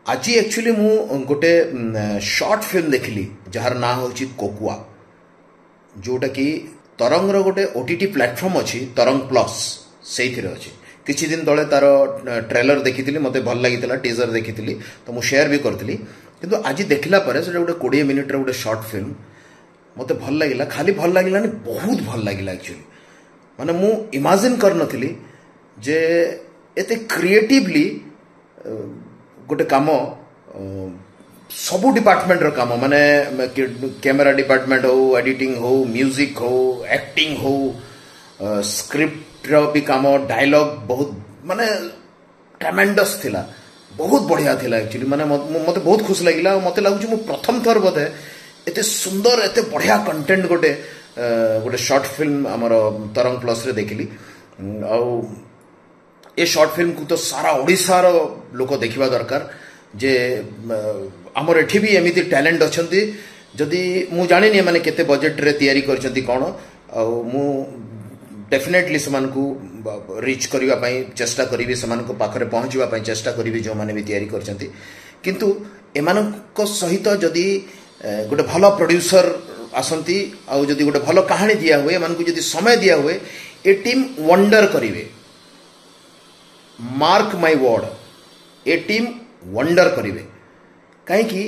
आज एक्चुअली मु गोटे शॉर्ट फिल्म देखली जार ना हूँ कोकुआ जोटा कि तरंग गोटे ओटीटी प्लेटफॉर्म अच्छी तरंग प्लस से अच्छी किछि दिन तले तार ट्रेलर देखी मते भल लगी टीजर देखी तो मुझे शेयर भी करी किंतु आज देखला पर से गोटे 20 मिनिट गोटे शॉर्ट फिल्म मते भल लगिला खाली भल लगिला बहुत भल लगिला एक्चुअली माने मु इमेजिन कर नथिली जे एते क्रिएटिवली गोटे काम सबू डिपार्टमेंट रो काम माने कैमरा डिपार्टमेंट हो एडिटिंग हो म्यूजिक हो एक्टिंग हो स्क्रिप्ट रो भी काम डायलॉग बहुत माने ट्रेमेंडस थिला बहुत बढ़िया थिला एक्चुअली माने मते बहुत खुश लगिला मते लागु मु प्रथम थर बोधे एते सुंदर एते बढ़िया कंटेंट गोटे गोटे शॉर्ट फिल्म हमर तरंग प्लस रे देखली आ ए शॉर्ट फिल्म को तो सारा ओडिसा रो लोक देखिबा दरकार जे हमर एठी भी एमिति टैलेंट अछंती जदि मु जानिनी माने केते बजेट रे तयारी करछंती कोन आ मु डेफिनेटली समान को रीच करिवा पई चेष्टा करिवि समान को पाखरे पहुंचवा पई चेष्टा करिवि जो माने भी तयारी करछंती किंतु एमान को सहित जदि गोटे भलो प्रोड्यूसर आसंती आ जदि गोटे भलो कहानी दिया हुए एमान को जदि समय दिया हुए ए टीम वंडर करिवे mark my word a team wonder करिवे कहीं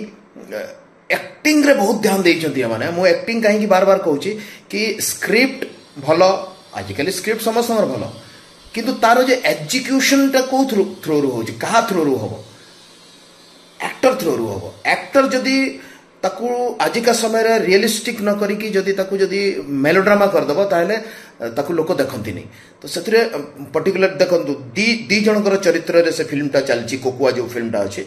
एक्टिंग रे बहुत ध्यान देइछंती माने मो एक्टिंग कहीं बार बार कहूची कि स्क्रिप्ट भलो आजिकली स्क्रिप्ट समस्त भलो किंतु तारो जे एग्जीक्यूशन टा को थ्रू रू होची कहा थ्रू रू होबो एक्टर थ्रू रू होबो एक्टर जदी ताकू आजिका समय रे रियलिस्टिक न करी कि जदी ताकू जदी मेलोड्रामा कर दबो ताहले ताकू लोक देखंती नहीं तो सेतरे पर्टिकुलर देखंतु दी जनकर चरित्र रे से फिल्म टा चलची कोकुआ जो फिल्म टा अछि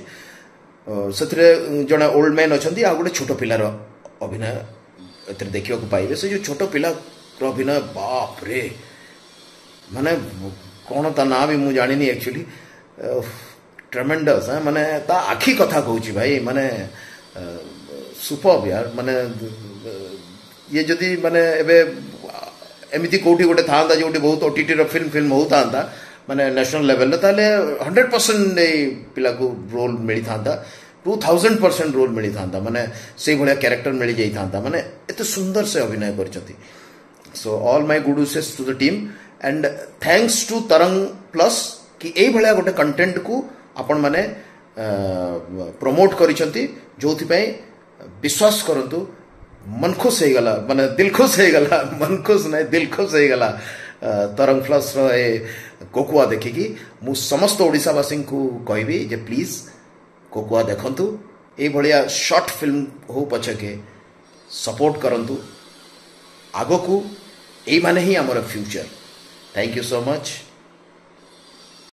सेतरे जणा ओल्ड मैन अछंती आ गोटे छोट पिलार अभिनय एतरे देखियो को पाइबे से जो छोट पिला रो अभिनय बाप रे माने कोन ता ना भी मु जानिनी एक्चुअली ट्रेमेंडस है माने ता आखी कथा कहूची भाई माने सुपर यार माने ये जदि माने एबे एमिति कोठी गोटे थांदा जोटी बहुत ओटीटी रो फिल्म होता माने नेशनल लेवल ताले 100% ए पिला को रोल मिली थांदा 2000% रोल मिली थांदा माने से भलिया कैरेक्टर मिली जाई थांदा माने एते सुंदर से अभिनय करचती so all my good wishes to the team and thanks to Tarang plus कि ए भलिया गोटे कंटेंट को आपण माने प्रमोट करिसंती जोथि पई विश्वास करंतु मन खुश हो गला माने दिल खुश हो गला मन खुश नहीं दिल खुश हो गला तरंग प्लस रो ए कोकुआ देखिकी मु समस्त ओडिसावासी को कहबी जे प्लीज कोकुआ देखंतु ए भलिया शॉर्ट फिल्म हो पछके सपोर्ट करंतु आगो को ए माने ही हमर future thank you so much.